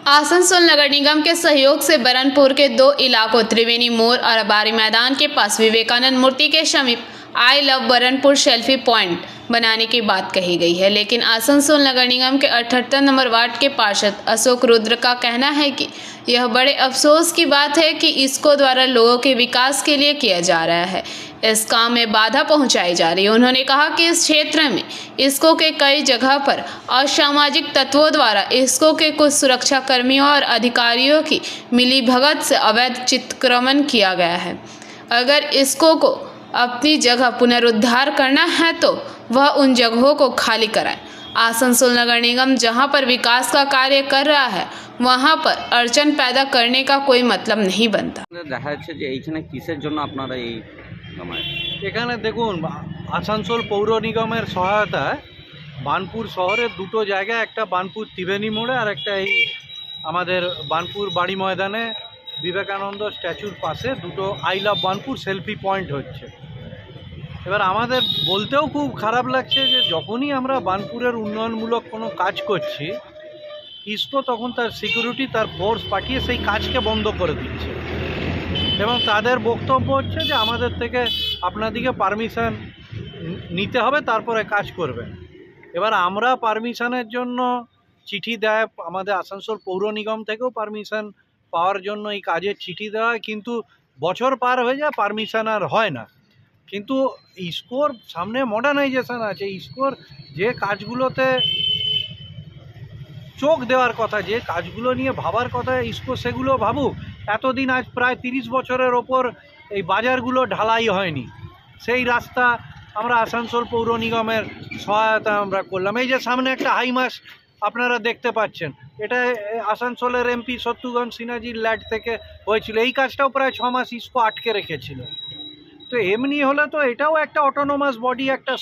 आसनसोल नगर निगम के सहयोग से बरनपुर के 2 इलाकों त्रिवेणी मोड़ और अबारी मैदान के पास विवेकानंद मूर्ति के समीप I love Burnpur selfie point बनाने की बात कही गई है, लेकिन आसनसोल नगर निगम के 78 नंबर वार्ड के पार्षद अशोक रुद्र का कहना है कि यह बड़े अफसोस की बात है कि इसको द्वारा लोगों के विकास के लिए किया जा रहा है, इस काम में बाधा पहुंचाई जा रही है। उन्होंने कहा कि इस क्षेत्र में इसको के कई जगह पर असामाजिक तत्वों द्वारा इसको के कुछ सुरक्षा कर्मियों और अधिकारियों की मिलीभगत से अवैध चित्रक्रमण किया गया है। अगर इसको को अपनी जगह पुनरुद्धार करना है तो वह उन जगहों को खाली कराए। आसनसोल नगर निगम जहां पर विकास का कार्य कर रहा है वहां पर अड़चन पैदा करने का कोई मतलब नहीं बनता। দেখা যাচ্ছে যে এইখানে কিসের জন্য আপনারা এই এখানে দেখুন আসানসোল পৌর নিগমের সহায়তায় বানপুর শহরের দুটো জায়গায়, একটা বানপুর ত্রিবেণী মোড়ে আর একটা এই আমাদের বানপুর বাড়ি ময়দানে বিবেকানন্দ স্ট্যাচুর পাশে দুটো I love Banpur selfie point হচ্ছে। এবার আমাদের বলতেও খুব খারাপ লাগছে যে যখনই আমরা বানপুরের উন্নয়নমূলক কোনো কাজ করছি, ইসকো তখন তার সিকিউরিটি, তার ফোর্স পাঠিয়ে সেই কাজকে বন্ধ করে দিচ্ছে এবং তাদের বক্তব্য হচ্ছে যে আমাদের থেকে আপনাদেরকে পারমিশন নিতে হবে, তারপরে কাজ করবেন। এবার আমরা পারমিশনের জন্য চিঠি দেয়, আমাদের আসানসোল পৌর নিগম থেকেও পারমিশন পাওয়ার জন্য এই কাজের চিঠি দেওয়া হয়, কিন্তু বছর পার হয়ে যায়, পারমিশন আর হয় না। কিন্তু ইসকোর সামনে মডার্নাইজেশন আছে, ইসকোর যে কাজগুলোতে চোখ দেওয়ার কথা, যে কাজগুলো নিয়ে ভাবার কথা ইসকো সেগুলো ভাবুক। এতদিন আজ প্রায় 30 বছরের ওপর এই বাজারগুলো ঢালাই হয়নি, সেই রাস্তা আমরা আসানসোল পৌর নিগমের সহায়তা আমরা করলাম। এই যে সামনে একটা হাই মাস আপনারা দেখতে পাচ্ছেন, এটা আসানসোলের এমপি শত্রুঘ্ন সিনহাজির ল্যাড থেকে হয়েছিল। এই কাজটাও প্রায় 6 মাস ইসকো আটকে রেখেছিল। তো এমনি হলে তো এটাও একটা অটোনোমাস বডি, একটা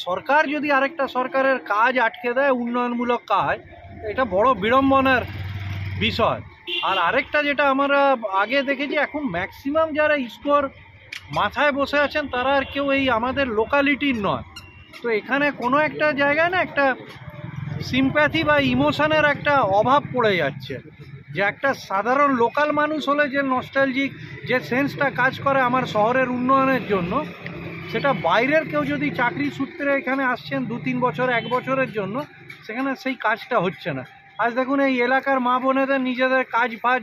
সরকার যদি আরেকটা সরকারের কাজ আটকে দেয়, উন্নয়নমূলক কাজ, এটা বড় বিড়ম্বনার বিষয়। আর আরেকটা যেটা আমরা আগে দেখেছি, এখন ম্যাক্সিমাম যারা ইসকোর মাথায় বসে আছেন তারা আর কেউ এই আমাদের লোকালিটির নয়। তো এখানে কোনো একটা জায়গায় না একটা সিম্প্যাথি বা ইমোশনের একটা অভাব পড়ে যাচ্ছে, যে একটা সাধারণ লোকাল মানুষ হলে যে নস্টালজিক যে সেন্সটা কাজ করে আমার শহরের উন্নয়নের জন্য, সেটা বাইরের কেউ যদি চাকরি সূত্রে এখানে আসছেন 2-3 বছর 1 বছরের জন্য, সেখানে সেই কাজটা হচ্ছে না। আজ দেখুন এই এলাকার মা বোনেদের নিজেদের কাজ ফাজ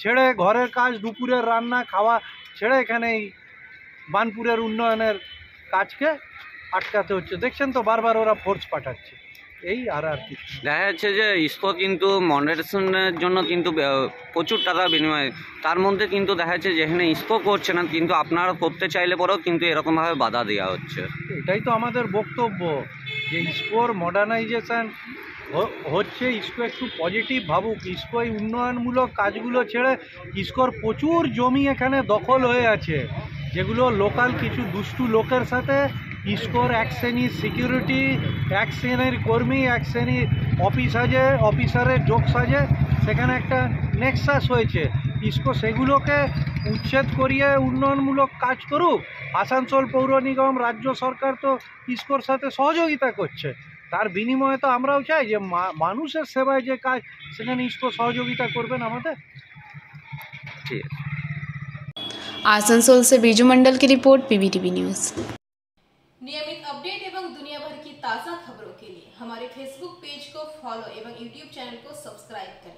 ছেড়ে, ঘরের কাজ, দুপুরের রান্না খাওয়া ছেড়ে এখানে এই বানপুরের উন্নয়নের কাজকে আটকাতে হচ্ছে। দেখছেন তো বারবার ওরা ফোর্স পাঠাচ্ছে, এই আর কি। দেখা যাচ্ছে যে ইসকো কিন্তু মডারেশনের জন্য কিন্তু প্রচুর টাকা বিনিময়, তার মধ্যে কিন্তু দেখা যাচ্ছে যেখানে ইসকো করছে না, কিন্তু আপনারা করতে চাইলে পরেও কিন্তু এরকমভাবে বাধা দেওয়া হচ্ছে। এটাই তো আমাদের বক্তব্য, যে ইসকোর মডার্নাইজেশন হচ্ছে, ইসকো একটু পজিটিভ ভাবুক। ইসকো এই উন্নয়নমূলক কাজগুলো ছেড়ে, ইসকোর প্রচুর জমি এখানে দখল হয়ে আছে, যেগুলো লোকাল কিছু দুষ্টু লোকের সাথে ইসকোর এক শ্রেণীর সিকিউরিটি, এক শ্রেণীর কর্মী, এক শ্রেণীর অফিসারের যোগ সাজে সেখানে একটা নেক্সাস হয়েছে। ইসকো সেগুলোকে উচ্ছেদ করিয়ে উন্নয়নমূলক কাজ করুক। আসানসোল পৌর নিগম, রাজ্য সরকার তো ইসকোর সাথে সহযোগিতা করছে, তার বিনিময়ে তো আমরাও চাই যে মানুষের সেবায় যে কাজ, সেখানে ইসকো সহযোগিতা করবেন আমাদের। ঠিক আছে। आसनसोल से बीजू मंडल की रिपोर्ट, पीबीटीवी न्यूज़। नियमित अपडेट एवं दुनिया भर की ताज़ा खबरों के लिए हमारे फेसबुक पेज को फॉलो एवं यूट्यूब चैनल को सब्सक्राइब करें।